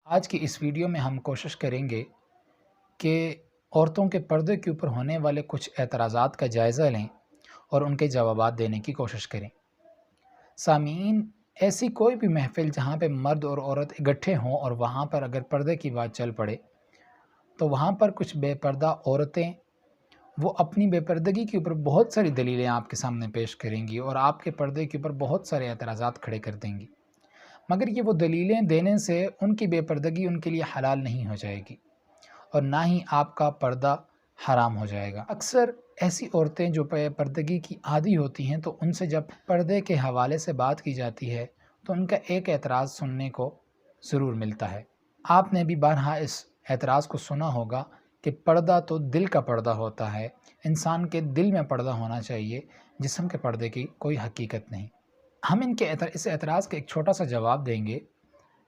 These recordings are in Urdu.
آج کی اس ویڈیو میں ہم کوشش کریں گے کہ عورتوں کے پردے کے اوپر ہونے والے کچھ اعتراضات کا جائزہ لیں اور ان کے جوابات دینے کی کوشش کریں۔ سامعین، ایسی کوئی بھی محفل جہاں پہ مرد اور عورت اکٹھے ہوں اور وہاں پر اگر پردے کی بات چل پڑے تو وہاں پر کچھ بے پردہ عورتیں وہ اپنی بے پردگی کے اوپر بہت ساری دلیلیں آپ کے سامنے پیش کریں گی اور آپ کے پردے کے اوپر بہت سارے اعتراضات کھڑے کر دیں گی، مگر یہ وہ دلیلیں دینے سے ان کی بے پردگی ان کے لیے حلال نہیں ہو جائے گی اور نہ ہی آپ کا پردہ حرام ہو جائے گا۔ اکثر ایسی عورتیں جو پردگی کی عادی ہوتی ہیں تو ان سے جب پردے کے حوالے سے بات کی جاتی ہے تو ان کا ایک اعتراض سننے کو ضرور ملتا ہے۔ آپ نے بھی بارہا اس اعتراض کو سنا ہوگا کہ پردہ تو دل کا پردہ ہوتا ہے، انسان کے دل میں پردہ ہونا چاہیے، جسم کے پردے کی کوئی حقیقت نہیں۔ ہم اس اعتراض کا ایک چھوٹا سا جواب دیں گے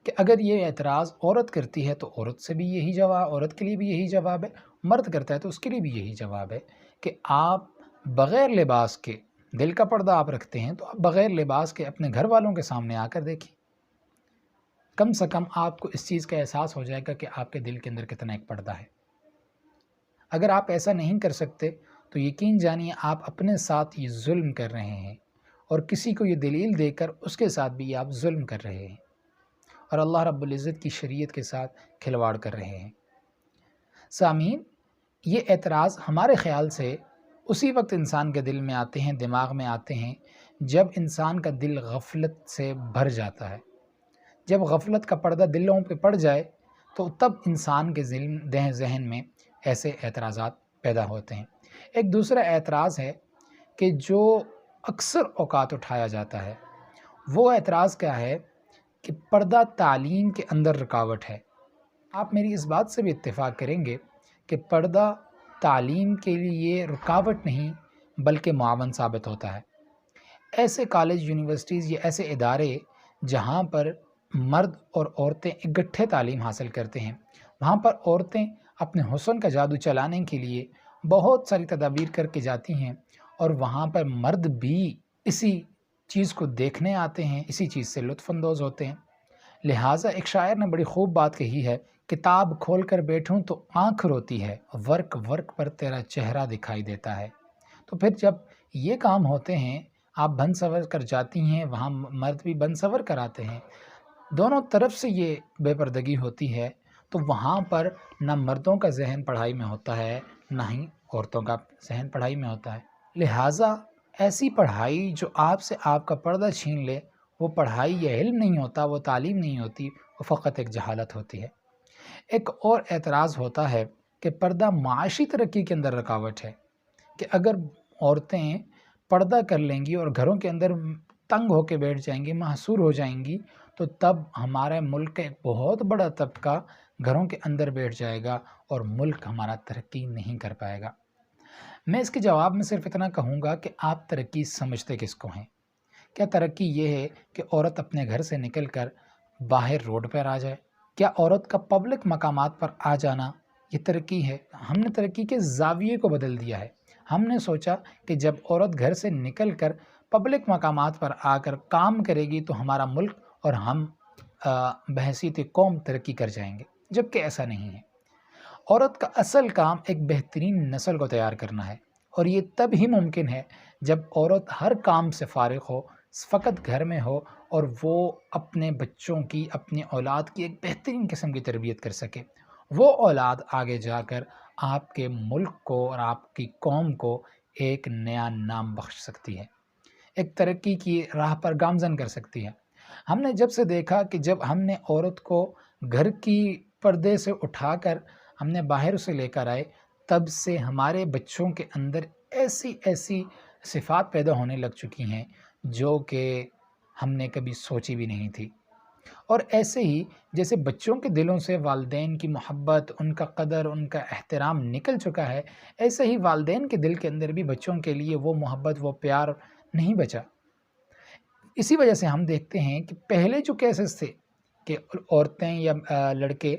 کہ اگر یہ اعتراض عورت کرتی ہے تو عورت سے بھی یہی جواب، عورت کے لیے بھی یہی جواب ہے، مرد کرتا ہے تو اس کے لیے بھی یہی جواب ہے کہ آپ بغیر لباس کے دل کا پردہ آپ رکھتے ہیں تو آپ بغیر لباس کے اپنے گھر والوں کے سامنے آ کر دیکھیں، کم سے کم آپ کو اس چیز کا احساس ہو جائے گا کہ آپ کے دل کے اندر کتنا ایک پردہ ہے۔ اگر آپ ایسا نہیں کر سکتے تو یقین جانیے آپ اپنے ساتھ یہ ظلم کر رہے ہیں اور کسی کو یہ دلیل دے کر اس کے ساتھ بھی آپ ظلم کر رہے ہیں اور اللہ رب العزت کی شریعت کے ساتھ کھلواڑ کر رہے ہیں۔ سامعین، یہ اعتراض ہمارے خیال سے اسی وقت انسان کے دل میں آتے ہیں، دماغ میں آتے ہیں جب انسان کا دل غفلت سے بھر جاتا ہے۔ جب غفلت کا پردہ دلوں پہ پڑ جائے تو تب انسان کے ذہن میں ایسے اعتراضات پیدا ہوتے ہیں۔ ایک دوسرا اعتراض ہے کہ جو اکثر اوقات اٹھایا جاتا ہے، وہ اعتراض کیا ہے کہ پردہ تعلیم کے اندر رکاوٹ ہے۔ آپ میری اس بات سے بھی اتفاق کریں گے کہ پردہ تعلیم کے لیے رکاوٹ نہیں بلکہ معاون ثابت ہوتا ہے۔ ایسے کالج، یونیورسٹیز یا ایسے ادارے جہاں پر مرد اور عورتیں اکٹھے تعلیم حاصل کرتے ہیں، وہاں پر عورتیں اپنے حسن کا جادو چلانے کے لیے بہت ساری تدابیر کر کے جاتی ہیں اور وہاں پر مرد بھی اسی چیز کو دیکھنے آتے ہیں، اسی چیز سے لطف اندوز ہوتے ہیں۔ لہٰذا ایک شاعر نے بڑی خوب بات کہی ہے، کتاب کھول کر بیٹھوں تو آنکھ روتی ہے، ورق ورق پر تیرا چہرہ دکھائی دیتا ہے۔ تو پھر جب یہ کام ہوتے ہیں، آپ بن سور کر جاتی ہیں، وہاں مرد بھی بن سور کر آتے ہیں، دونوں طرف سے یہ بے پردگی ہوتی ہے، تو وہاں پر نہ مردوں کا ذہن پڑھائی میں ہوتا ہے نہ ہی عورتوں کا ذہن پڑھائی میں ہوتا ہے۔ لہٰذا ایسی پڑھائی جو آپ سے آپ کا پردہ چھین لے، وہ پڑھائی یا علم نہیں ہوتا، وہ تعلیم نہیں ہوتی، وہ فقط ایک جہالت ہوتی ہے۔ ایک اور اعتراض ہوتا ہے کہ پردہ معاشی ترقی کے اندر رکاوٹ ہے، کہ اگر عورتیں پردہ کر لیں گی اور گھروں کے اندر تنگ ہو کے بیٹھ جائیں گی، محصور ہو جائیں گی، تو تب ہمارے ملک کا ایک بہت بڑا طبقہ گھروں کے اندر بیٹھ جائے گا اور ملک ہمارا ترقی نہیں کر پائے گا۔ میں اس کے جواب میں صرف اتنا کہوں گا کہ آپ ترقی سمجھتے کس کو ہیں؟ کیا ترقی یہ ہے کہ عورت اپنے گھر سے نکل کر باہر روڈ پر آ جائے؟ کیا عورت کا پبلک مقامات پر آ جانا یہ ترقی ہے؟ ہم نے ترقی کے زاویے کو بدل دیا ہے۔ ہم نے سوچا کہ جب عورت گھر سے نکل کر پبلک مقامات پر آ کر کام کرے گی تو ہمارا ملک اور ہم بحیثیت قوم ترقی کر جائیں گے، جبکہ ایسا نہیں ہے۔ عورت کا اصل کام ایک بہترین نسل کو تیار کرنا ہے، اور یہ تب ہی ممکن ہے جب عورت ہر کام سے فارغ ہو، فقط گھر میں ہو اور وہ اپنے بچوں کی، اپنی اولاد کی ایک بہترین قسم کی تربیت کر سکے۔ وہ اولاد آگے جا کر آپ کے ملک کو اور آپ کی قوم کو ایک نیا نام بخش سکتی ہے، ایک ترقی کی راہ پر گامزن کر سکتی ہے۔ ہم نے جب سے دیکھا کہ جب ہم نے عورت کو گھر کی پردے سے اٹھا کر ہم نے باہر اسے لے کر آئے، تب سے ہمارے بچوں کے اندر ایسی صفات پیدا ہونے لگ چکی ہیں جو کہ ہم نے کبھی سوچی بھی نہیں تھی۔ اور ایسے ہی جیسے بچوں کے دلوں سے والدین کی محبت، ان کا قدر، ان کا احترام نکل چکا ہے، ایسے ہی والدین کے دل کے اندر بھی بچوں کے لیے وہ محبت، وہ پیار نہیں بچا۔ اسی وجہ سے ہم دیکھتے ہیں کہ پہلے جو کیسز تھے کہ عورتیں یا لڑکے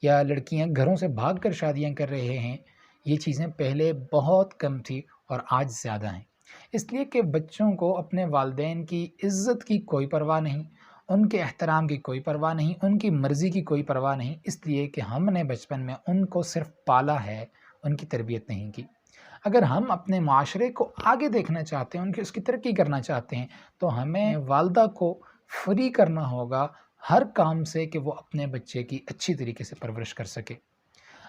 یا لڑکیاں گھروں سے بھاگ کر شادیاں کر رہے ہیں، یہ چیزیں پہلے بہت کم تھی اور آج زیادہ ہیں، اس لیے کہ بچوں کو اپنے والدین کی عزت کی کوئی پرواہ نہیں، ان کے احترام کی کوئی پرواہ نہیں، ان کی مرضی کی کوئی پرواہ نہیں، اس لیے کہ ہم نے بچپن میں ان کو صرف پالا ہے، ان کی تربیت نہیں کی۔ اگر ہم اپنے معاشرے کو آگے دیکھنا چاہتے ہیں، اس کی ترقی کرنا چاہتے ہیں، تو ہمیں والدہ کو فری کرنا ہوگا ہر کام سے کہ وہ اپنے بچے کی اچھی طریقے سے پرورش کر سکے۔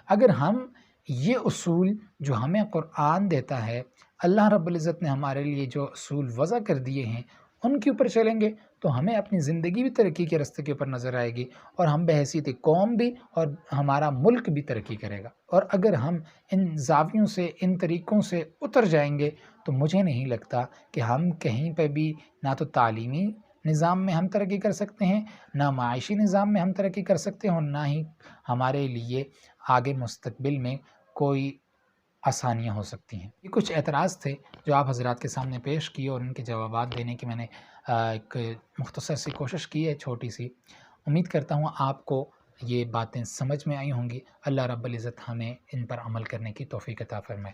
اگر ہم یہ اصول جو ہمیں قرآن دیتا ہے، اللہ رب العزت نے ہمارے لیے جو اصول وضع کر دیے ہیں، ان کے اوپر چلیں گے تو ہمیں اپنی زندگی بھی ترقی کے راستے کے اوپر نظر آئے گی، اور ہم بحیثیت قوم بھی اور ہمارا ملک بھی ترقی کرے گا۔ اور اگر ہم ان زاویوں سے، ان طریقوں سے اتر جائیں گے تو مجھے نہیں لگتا کہ ہم کہیں پہ بھی نہ تو تعلیمی نظام میں ہم ترقی کر سکتے ہیں، نہ معاشی نظام میں ہم ترقی کر سکتے ہیں، اور نہ ہی ہمارے لیے آگے مستقبل میں کوئی آسانیاں ہو سکتی ہیں۔ یہ کچھ اعتراض تھے جو آپ حضرات کے سامنے پیش کیے، اور ان کے جوابات دینے کی میں نے ایک مختصر سی کوشش کی ہے، چھوٹی سی۔ امید کرتا ہوں آپ کو یہ باتیں سمجھ میں آئی ہوں گی۔ اللہ رب العزت ہمیں ان پر عمل کرنے کی توفیق عطا فرمائے۔